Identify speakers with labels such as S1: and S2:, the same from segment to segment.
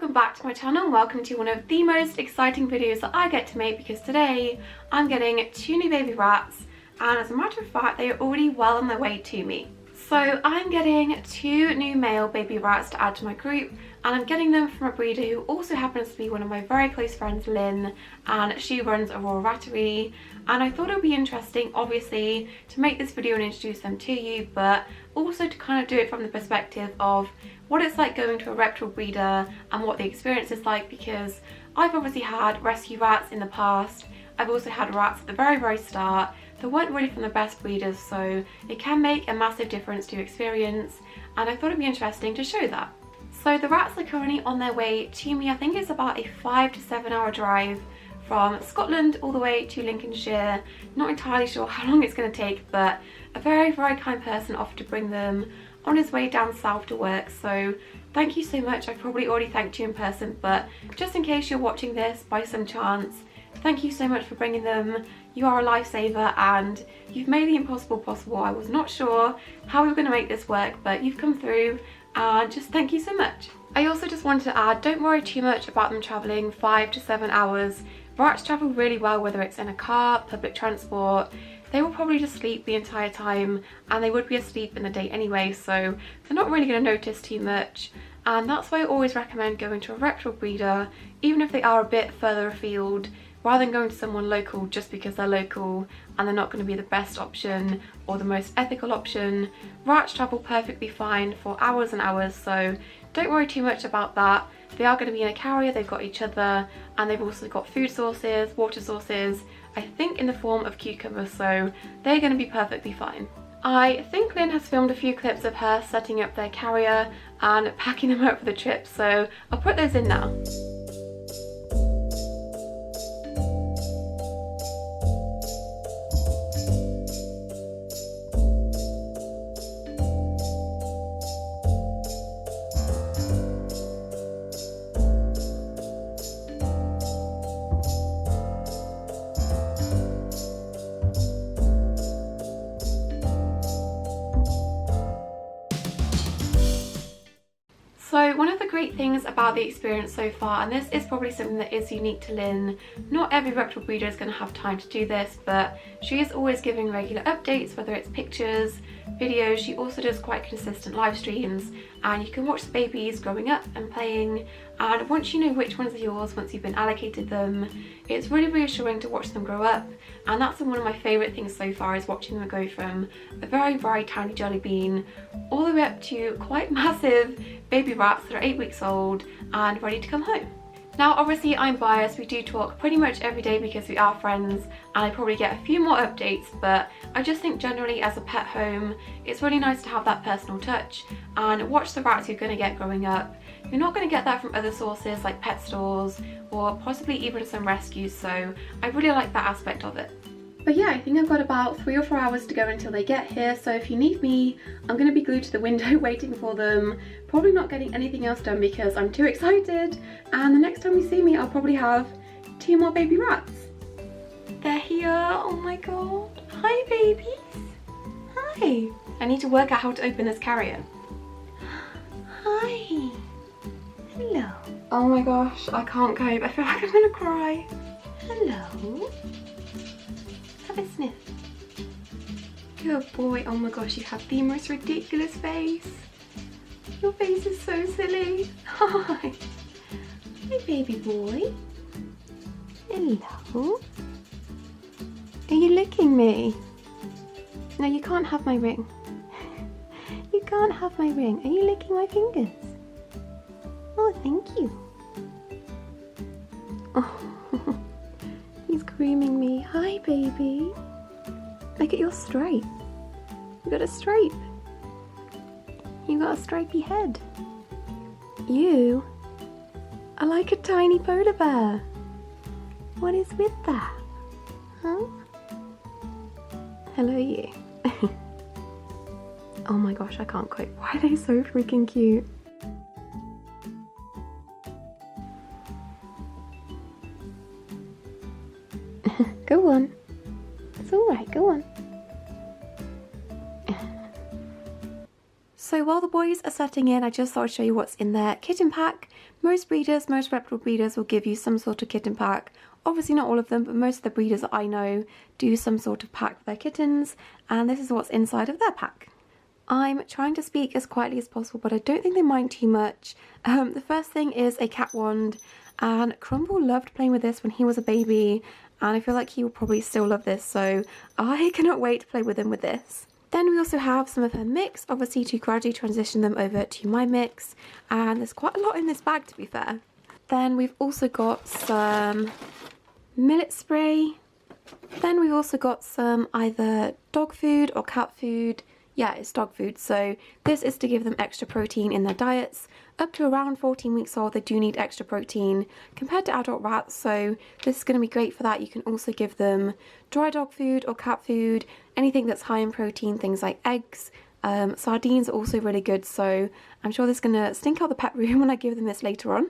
S1: welcome back to my channel and welcome to one of the most exciting videos that I get to make, because today I'm getting 2 new baby rats, and as a matter of fact they are already well on their way to me. So I'm getting 2 new male baby rats to add to my group, and I'm getting them from a breeder who also happens to be one of my very close friends, Lynn, and she runs a raw rattery. And I thought it would be interesting, obviously, to make this video and introduce them to you, but also to kind of do it from the perspective of what it's like going to a reputable breeder and what the experience is like, because I've obviously had rescue rats in the past. I've also had rats at the very start that weren't really from the best breeders, so it can make a massive difference to your experience, and I thought it'd be interesting to show that. So the rats are currently on their way to me. I think it's about a 5 to 7 hour drive from Scotland all the way to Lincolnshire. Not entirely sure how long it's going to take, but a very kind person offered to bring them on his way down south to work, so thank you so much. I've probably already thanked you in person, but just in case you're watching this by some chance, thank you so much for bringing them. You are a lifesaver and you've made the impossible possible. I was not sure how we were going to make this work, but you've come through, and just thank you so much. I also just wanted to add, don't worry too much about them travelling 5 to 7 hours. Rats travel really well, whether it's in a car, public transport. They will probably just sleep the entire time, and they would be asleep in the day anyway, so they're not really going to notice too much. And that's why I always recommend going to a reputable breeder, even if they are a bit further afield, rather than going to someone local just because they're local and they're not going to be the best option or the most ethical option. Rats travel perfectly fine for hours and hours, so don't worry too much about that. They are going to be in a carrier, they've got each other, and they've also got food sources, water sources, I think in the form of cucumbers, so they're going to be perfectly fine. I think Lynn has filmed a few clips of her setting up their carrier and packing them up for the trip, so I'll put those in now. So one of the great things about the experience so far, and this is probably something that is unique to Lynn, not every reputable breeder is going to have time to do this, but she is always giving regular updates, whether it's pictures, videos. She also does quite consistent live streams, and you can watch the babies growing up and playing, and once you know which ones are yours, once you've been allocated them, it's really reassuring to watch them grow up. And that's one of my favourite things so far, is watching them go from a very tiny jelly bean all the way up to quite massive baby rats that are 8 weeks old and ready to come home. Now obviously I'm biased, we do talk pretty much every day because we are friends, and I probably get a few more updates, but I just think generally as a pet home it's really nice to have that personal touch and watch the rats you're going to get growing up. You're not going to get that from other sources like pet stores or possibly even some rescues, so I really like that aspect of it. But yeah, I think I've got about 3 or 4 hours to go until they get here, so if you need me, I'm going to be glued to the window waiting for them, probably not getting anything else done because I'm too excited, and the next time you see me I'll probably have 2 more baby rats. They're here, oh my god. Hi babies. Hi. I need to work out how to open this carrier. Hi. Hello. Oh my gosh, I can't cope. I feel like I'm gonna cry. Hello. Have a sniff. Good boy. Oh my gosh, you have the most ridiculous face. Your face is so silly. Hi. Hi baby boy. Hello. Are you licking me? No, you can't have my ring. You can't have my ring. Are you licking my fingers? Oh, thank you. Oh, he's grooming me. Hi, baby. Look at your stripe. You got a stripe. You got a stripy head. You are like a tiny polar bear. What is with that? Huh? Hello, you. Oh my gosh, I can't cope. Why are they so freaking cute? Go on. It's alright, go on. So while the boys are setting in, I just thought I'd show you what's in their kitten pack. Most breeders, most reputable breeders will give you some sort of kitten pack. Obviously not all of them, but most of the breeders that I know do some sort of pack for their kittens, and this is what's inside of their pack. I'm trying to speak as quietly as possible, but I don't think they mind too much. The first thing is a cat wand, and Crumble loved playing with this when he was a baby, and I feel like he will probably still love this, so I cannot wait to play with him with this. Then we also have some of her mix, obviously to gradually transition them over to my mix, and there's quite a lot in this bag to be fair. Then we've also got some millet spray. Then we've also got some either dog food or cat food. Yeah, it's dog food, so this is to give them extra protein in their diets. Up to around 14 weeks old, they do need extra protein compared to adult rats, so this is going to be great for that. You can also give them dry dog food or cat food, anything that's high in protein, things like eggs. Sardines are also really good, so I'm sure this is going to stink out the pet room when I give them this later on.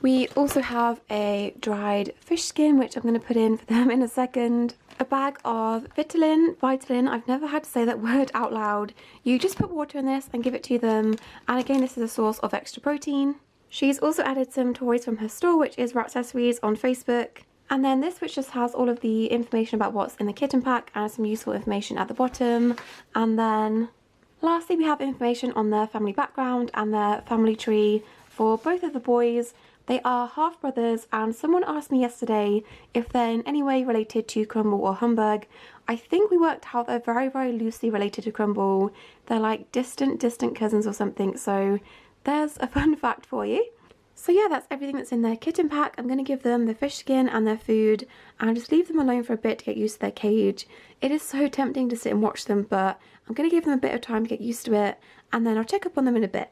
S1: We also have a dried fish skin, which I'm going to put in for them in a second. A bag of Vitamin, I've never had to say that word out loud. You just put water in this and give it to them, and again this is a source of extra protein. She's also added some toys from her store, which is Rat Accessories on Facebook. And then this, which just has all of the information about what's in the kitten pack and some useful information at the bottom. And then lastly we have information on their family background and their family tree for both of the boys. They are half brothers, and someone asked me yesterday if they're in any way related to Crumble or Humbug. I think we worked out they're very, very loosely related to Crumble. They're like distant cousins or something, so there's a fun fact for you. So yeah, that's everything that's in their kitten pack. I'm going to give them the fish skin and their food and just leave them alone for a bit to get used to their cage. It is so tempting to sit and watch them, but I'm going to give them a bit of time to get used to it, and then I'll check up on them in a bit.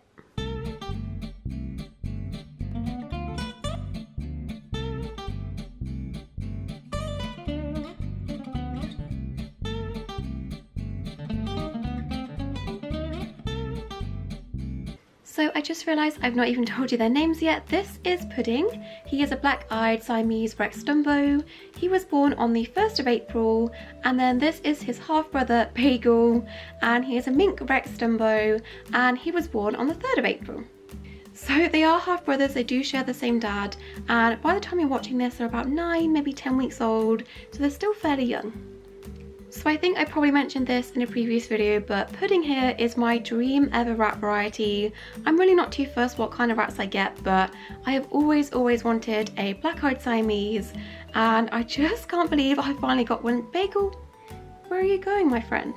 S1: So I just realised I've not even told you their names yet. This is Pudding. He is a black-eyed Siamese Rex Dumbo. He was born on the 1st of April, and then this is his half-brother Bagel, and he is a mink Rex Dumbo, and he was born on the 3rd of April. So they are half-brothers, they do share the same dad, and by the time you're watching this they're about 9, maybe 10 weeks old, so they're still fairly young. So I think I probably mentioned this in a previous video, but Pudding here is my dream ever rat variety. I'm really not too fussed what kind of rats I get, but I have always wanted a black-eyed Siamese, and I just can't believe I finally got one. Bagel, where are you going, my friend?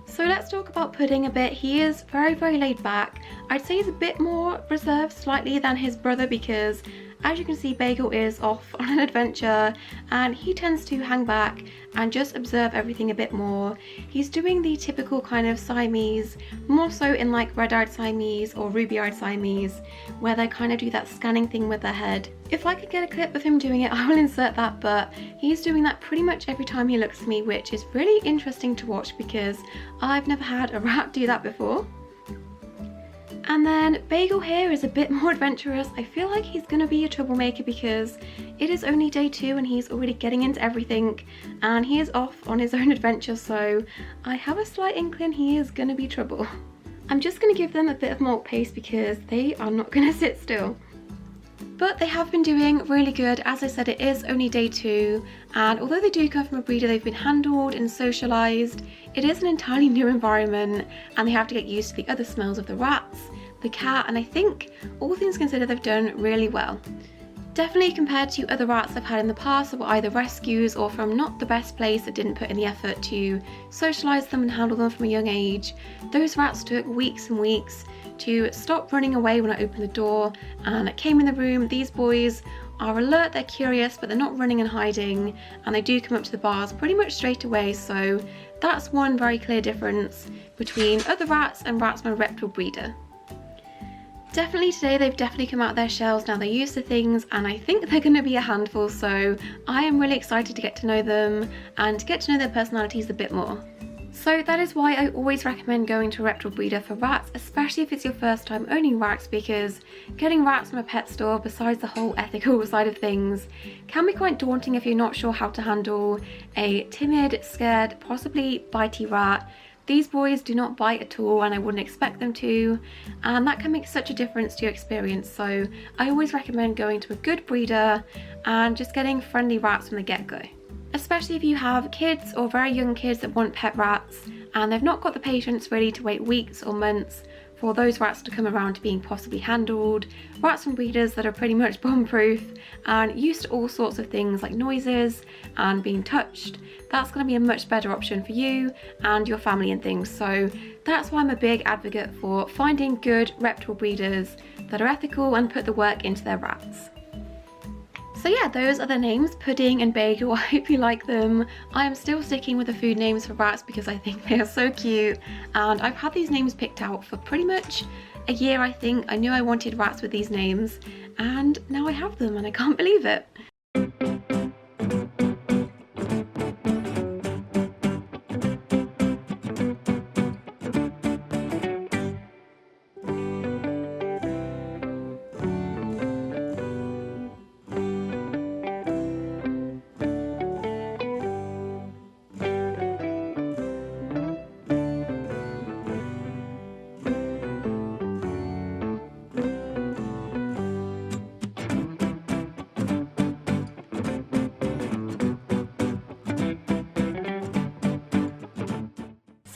S1: So let's talk about Pudding a bit. He is very, very laid back. I'd say he's a bit more reserved slightly than his brother because, as you can see, Bagel is off on an adventure and he tends to hang back and just observe everything a bit more. He's doing the typical kind of Siamese, more so in like red-eyed Siamese or ruby-eyed Siamese, where they kind of do that scanning thing with their head. If I could get a clip of him doing it, I will insert that, but he's doing that pretty much every time he looks at me, which is really interesting to watch because I've never had a rat do that before. And then Bagel here is a bit more adventurous. I feel like he's gonna be a troublemaker because it is only day 2 and he's already getting into everything and he is off on his own adventure, so I have a slight inkling he is gonna be trouble. I'm just gonna give them a bit of more pace because they are not gonna sit still. But they have been doing really good. As I said, it is only day 2, and although they do come from a breeder, they've been handled and socialised. It is an entirely new environment and they have to get used to the other smells of the rats, the cat, and I think all things considered they've done really well. Definitely compared to other rats I've had in the past that were either rescues or from not the best place that didn't put in the effort to socialise them and handle them from a young age. Those rats took weeks and weeks to stop running away when I opened the door and came in the room. These boys are alert, they're curious, but they're not running and hiding, and they do come up to the bars pretty much straight away, so that's one very clear difference between other rats and rats from a reputable breeder. Definitely today they've definitely come out of their shells, now they're used to things, and I think they're going to be a handful, so I am really excited to get to know them and to get to know their personalities a bit more. So that is why I always recommend going to a reputable breeder for rats, especially if it's your first time owning rats, because getting rats from a pet store, besides the whole ethical side of things, can be quite daunting if you're not sure how to handle a timid, scared, possibly bitey rat. These boys do not bite at all, and I wouldn't expect them to, and that can make such a difference to your experience. So I always recommend going to a good breeder and just getting friendly rats from the get-go. Especially if you have kids or very young kids that want pet rats and they've not got the patience really to wait weeks or months for those rats to come around to being possibly handled. Rats from breeders that are pretty much bomb-proof and used to all sorts of things like noises and being touched, that's going to be a much better option for you and your family and things. So that's why I'm a big advocate for finding good reputable breeders that are ethical and put the work into their rats. So yeah, those are the names, Pudding and Bagel. I hope you like them. I am still sticking with the food names for rats because I think they are so cute, and I've had these names picked out for pretty much a year, I think. I knew I wanted rats with these names and now I have them and I can't believe it.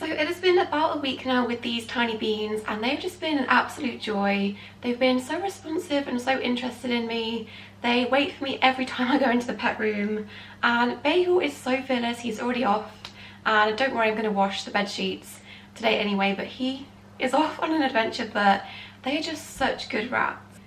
S1: It has been about a week now with these tiny beans and they've just been an absolute joy. They've been so responsive and so interested in me. They wait for me every time I go into the pet room, and Bagel is so fearless. He's already off, and don't worry, I'm going to wash the bed sheets today anyway, but he is off on an adventure. But they are just such good rats.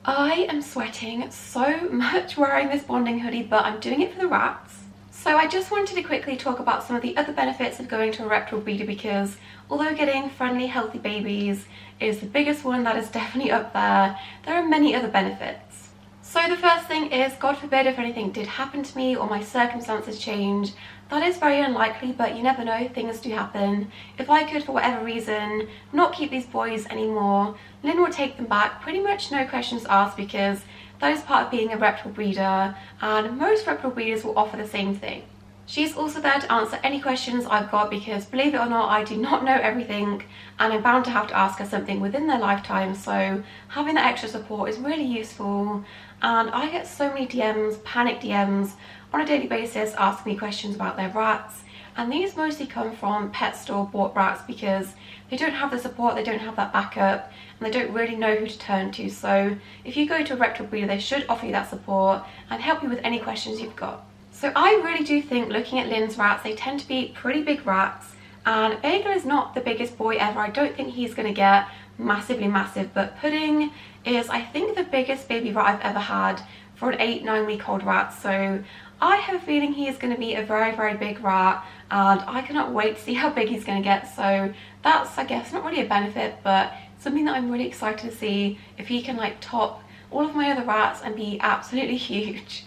S1: I am sweating so much wearing this bonding hoodie, but I'm doing it for the rats. So I just wanted to quickly talk about some of the other benefits of going to a reputable breeder, because although getting friendly, healthy babies is the biggest one, that is definitely up there, there are many other benefits. So the first thing is, God forbid if anything did happen to me or my circumstances change. That is very unlikely, but you never know, things do happen. If I could, for whatever reason, not keep these boys anymore, Lynn would take them back, pretty much no questions asked, because that is part of being a reputable breeder, and most reputable breeders will offer the same thing. She's also there to answer any questions I've got, because believe it or not, I do not know everything and I'm bound to have to ask her something within their lifetime, so having that extra support is really useful. And I get so many DMs, panic DMs on a daily basis asking me questions about their rats, and these mostly come from pet store bought rats because they don't have the support, they don't have that backup, and they don't really know who to turn to. So if you go to a reputable breeder, they should offer you that support and help you with any questions you've got. So I really do think, looking at Lynn's rats, they tend to be pretty big rats, and Bagel is not the biggest boy ever. I don't think he's going to get massively massive, but Pudding is, I think, the biggest baby rat I've ever had for an 8-9 week old rat. So I have a feeling he is going to be a very, very big rat, and I cannot wait to see how big he's going to get. So that's, I guess, not really a benefit, but something that I'm really excited to see, if he can like top all of my other rats and be absolutely huge.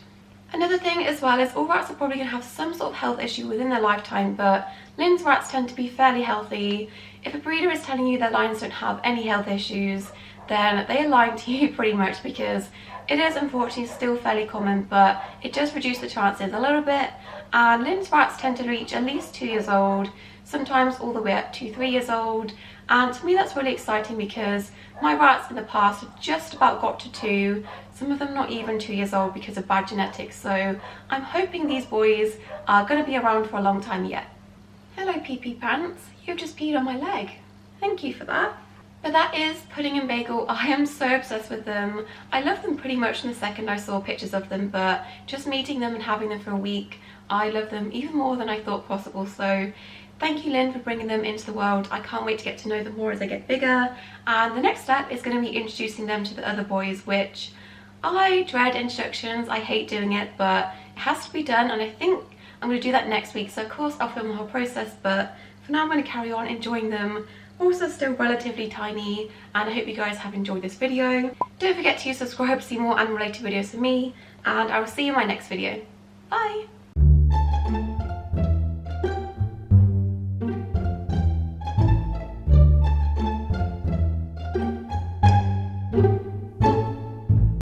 S1: Another thing as well is, all rats are probably going to have some sort of health issue within their lifetime, but Lynn's rats tend to be fairly healthy. If a breeder is telling you their lines don't have any health issues, then they are lying to you pretty much, because it is unfortunately still fairly common, but it does reduce the chances a little bit. And Lynn's rats tend to reach at least 2 years old, sometimes all the way up to 3 years old. And to me that's really exciting, because my rats in the past have just about got to 2, some of them not even 2 years old because of bad genetics. So I'm hoping these boys are going to be around for a long time yet. Hello pee-pee pants, you've just peed on my leg. Thank you for that. But that is Pudding and Bagel. I am so obsessed with them. I love them pretty much from the second I saw pictures of them, but just meeting them and having them for a week, I love them even more than I thought possible. So thank you, Lynn, for bringing them into the world. I can't wait to get to know them more as they get bigger. And the next step is going to be introducing them to the other boys, which I dread introductions. I hate doing it, but it has to be done, and I think I'm going to do that next week. So of course I'll film the whole process, but for now I'm going to carry on enjoying them. Also still relatively tiny, and I hope you guys have enjoyed this video. Don't forget to subscribe to see more animal related videos from me, and I will see you in my next video. Bye!